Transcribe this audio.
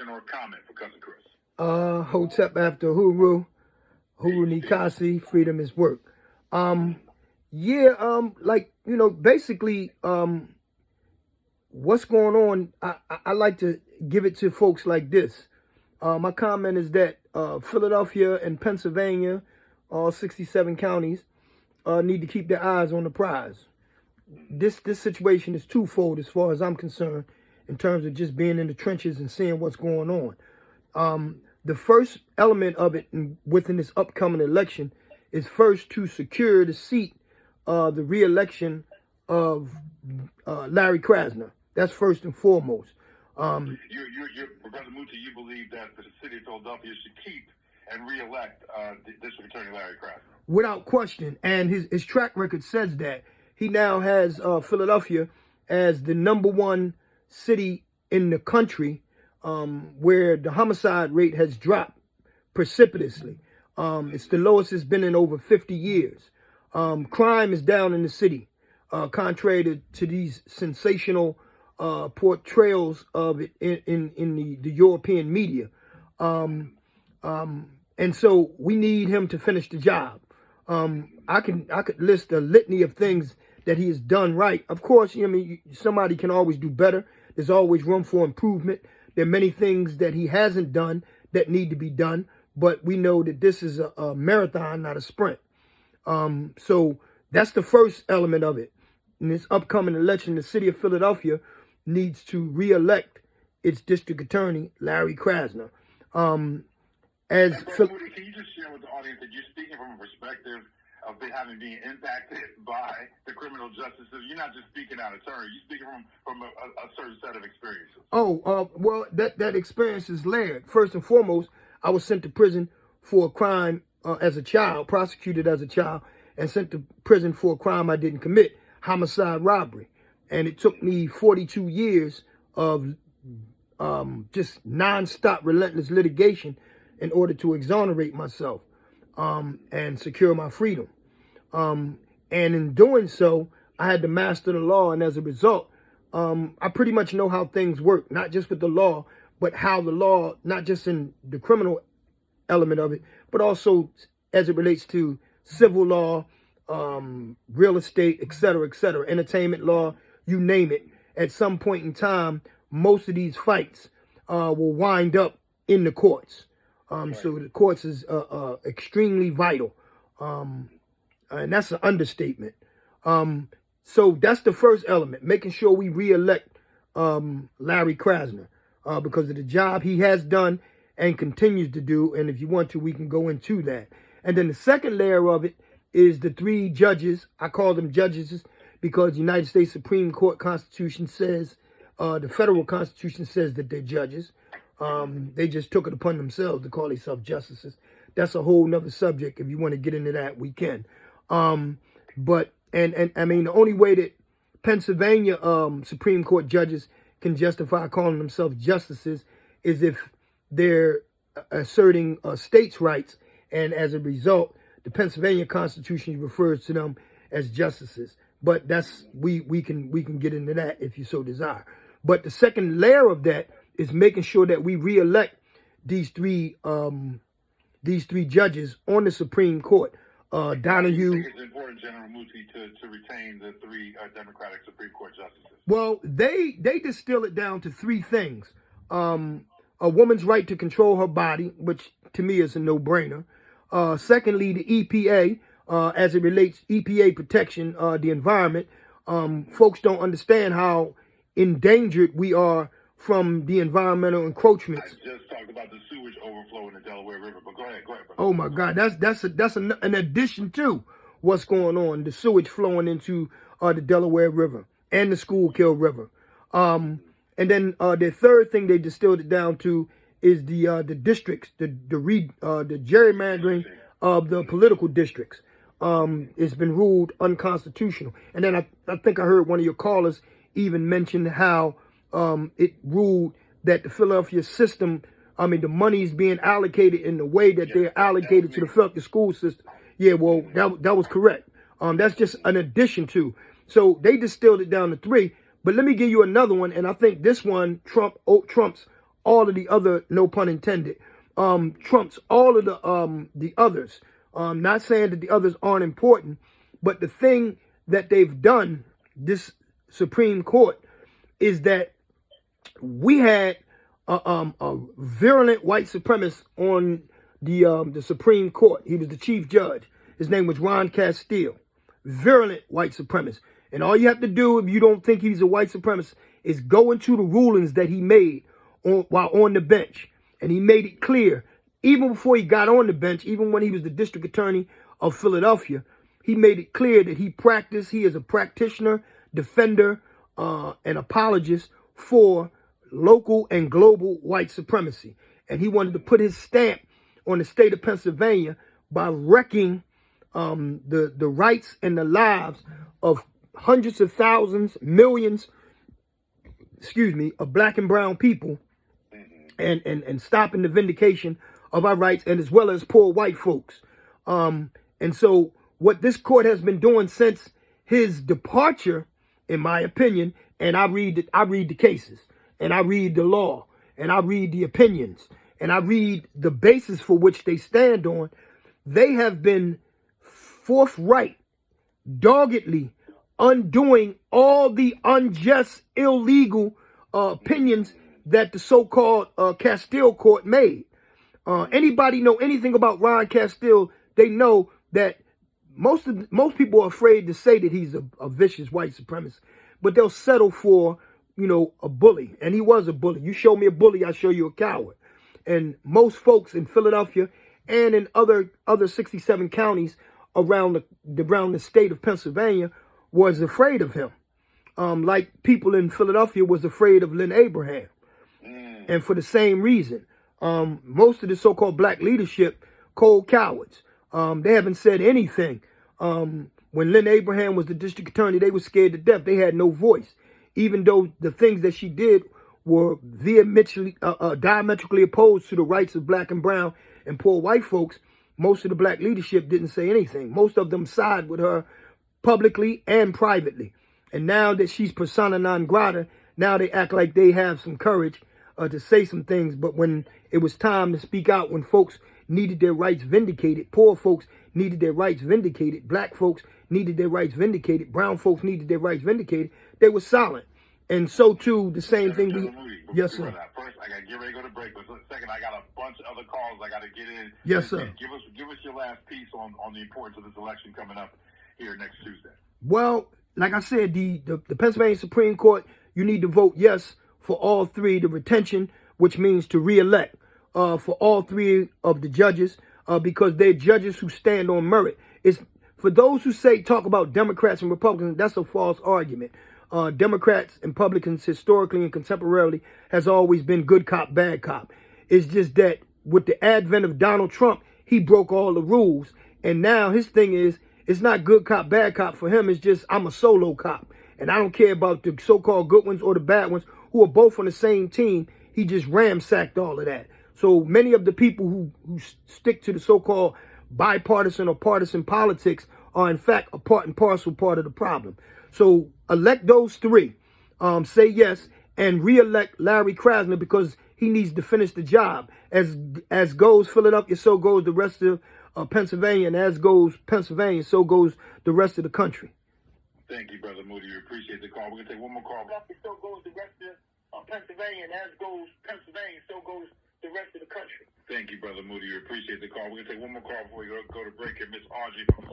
question or comment for Cousin Chris? Hotep after Huru Nikasi, freedom is work. Like, basically, what's going on, I like to give it to folks like this. My comment is that Philadelphia and Pennsylvania, all 67 counties, need to keep their eyes on the prize. This situation is twofold as far as I'm concerned, in terms of just being in the trenches and seeing what's going on. The first element of it within this upcoming election is first to secure the seat, the re-election of Larry Krasner. That's first and foremost. Brother Muta, you believe that the city of Philadelphia should keep and re-elect District Attorney Larry Krasner? Without question. And his track record says that. He now has Philadelphia as the #1 city in the country where the homicide rate has dropped precipitously. It's the lowest it's been in over 50 years. Crime is down in the city, contrary to these sensational portrayals of it in the European media. And so we need him to finish the job. I could list a litany of things that he has done right. Of course, somebody can always do better. There's always room for improvement. There are many things that he hasn't done that need to be done, but we know that this is a marathon, not a sprint. So that's the first element of it. In this upcoming election, the city of Philadelphia needs to re-elect its district attorney, Larry Krasner. Can you just share with the audience that you're speaking from a perspective of having been impacted by the criminal justice system? You're not just speaking out of turn. You're speaking from a certain set of experiences. Well, that experience is layered. First and foremost, I was sent to prison for a crime as a child, prosecuted as a child, and sent to prison for a crime I didn't commit, homicide robbery. And it took me 42 years of just nonstop relentless litigation in order to exonerate myself and secure my freedom. And in doing so, I had to master the law. And as a result, I pretty much know how things work, not just with the law, but how the law, not just in the criminal element of it, but also as it relates to civil law, real estate, et cetera, entertainment law, you name it. At some point in time, most of these fights will wind up in the courts. So the courts is extremely vital. And that's an understatement. So that's the first element, making sure we re-elect Larry Krasner because of the job he has done and continues to do. And if you want to, we can go into that. And then the second layer of it is the 3 judges. I call them judges because the United States Supreme Court Constitution says, the federal Constitution says that they're judges. They just took it upon themselves to call themselves justices. That's a whole nother subject. If you want to get into that, we can. But I mean, the only way that Pennsylvania Supreme Court judges can justify calling themselves justices is if they're asserting states' rights, and as a result, the Pennsylvania Constitution refers to them as justices. But that's we can get into that if you so desire. But the second layer of that is making sure that we re-elect these three judges on the Supreme Court. Donahue. I think it's important, General Muti, to retain the 3 Democratic Supreme Court justices. Well, they distill it down to 3 things. A woman's right to control her body, which to me is a no-brainer. Secondly, the EPA, as it relates EPA protection, the environment. Folks don't understand how endangered we are from the environmental encroachments. I just talked about the sewage overflow in the Delaware River, but go ahead. Brother. Oh my God, that's an addition to what's going on. The sewage flowing into the Delaware River and the Schuylkill River. And then the third thing they distilled it down to is the districts, the gerrymandering of the political districts. It's been ruled unconstitutional. And then I think I heard one of your callers even mention how it ruled that the Philadelphia system, the money is being allocated in the way that they're allocated to the Philadelphia school system. Yeah, well, that was correct. That's just an addition to. So they distilled it down to 3. But let me give you another one, and I think this one trumps all of the other, no pun intended, trumps all of the others. Not saying that the others aren't important, but the thing that they've done, this Supreme Court, is that we had a virulent white supremacist on the Supreme Court. He was the chief judge. His name was Ron Castile. Virulent white supremacist. And all you have to do, if you don't think he's a white supremacist, is go into the rulings that he made while on the bench. And he made it clear, even before he got on the bench, even when he was the district attorney of Philadelphia, he made it clear that he is a practitioner, defender, and apologist for local and global white supremacy. And he wanted to put his stamp on the state of Pennsylvania by wrecking the rights and the lives of hundreds of thousands, millions, of black and brown people, and stopping the vindication of our rights, and as well as poor white folks. And so what this court has been doing since his departure, in my opinion, and I read the cases, and I read the law, and I read the opinions, and I read the basis for which they stand on, they have been forthright, doggedly undoing all the unjust, illegal opinions that the so-called Castile court made. Anybody know anything about Ron Castile? They know that most people are afraid to say that he's a vicious white supremacist, but they'll settle for, a bully. And he was a bully. You show me a bully, I show you a coward. And most folks in Philadelphia and in other 67 counties around the state of Pennsylvania was afraid of him. Like people in Philadelphia was afraid of Lynn Abraham. And for the same reason, most of the so-called black leadership, cold cowards. They haven't said anything. When Lynn Abraham was the district attorney, they were scared to death. They had no voice. Even though the things that she did were diametrically opposed to the rights of black and brown and poor white folks, most of the black leadership didn't say anything. Most of them side with her publicly and privately. And now that she's persona non grata, now they act like they have some courage to say some things. But when it was time to speak out, when folks needed their rights vindicated, poor folks needed their rights vindicated, black folks needed their rights vindicated, brown folks needed their rights vindicated, they were silent. And so too, the same thing. Yes, sir. First, I got to get ready to go to break. But second, I got a bunch of other calls I got to get in. Yes, sir. Give us your last piece on the importance of this election coming up here next Tuesday. Well, like I said, the Pennsylvania Supreme Court, you need to vote yes for all three. The retention, which means to re-elect, for all three of the judges, because they're judges who stand on merit. It's for those who talk about Democrats and Republicans, that's a false argument. Democrats and Republicans historically and contemporarily has always been good cop, bad cop. It's just that with the advent of Donald Trump, he broke all the rules. And now his thing is, it's not good cop, bad cop for him. It's just, I'm a solo cop. And I don't care about the so-called good ones or the bad ones who are both on the same team. He just ramsacked all of that. So many of the people who stick to the so-called bipartisan or partisan politics are in fact a part and parcel part of the problem. So elect those three, say yes, and re-elect Larry Krasner because he needs to finish the job. As goes Philadelphia, so goes the rest of Pennsylvania, and as goes Pennsylvania, so goes the rest of the country. Thank you, Brother Moody. We appreciate the call. We're going to take one more call. So goes the rest of Pennsylvania, and as goes Pennsylvania, so goes the rest of the country. Thank you, Brother Moody. We appreciate the call. We're going to take one more call before we go to break here. Miss Audrey from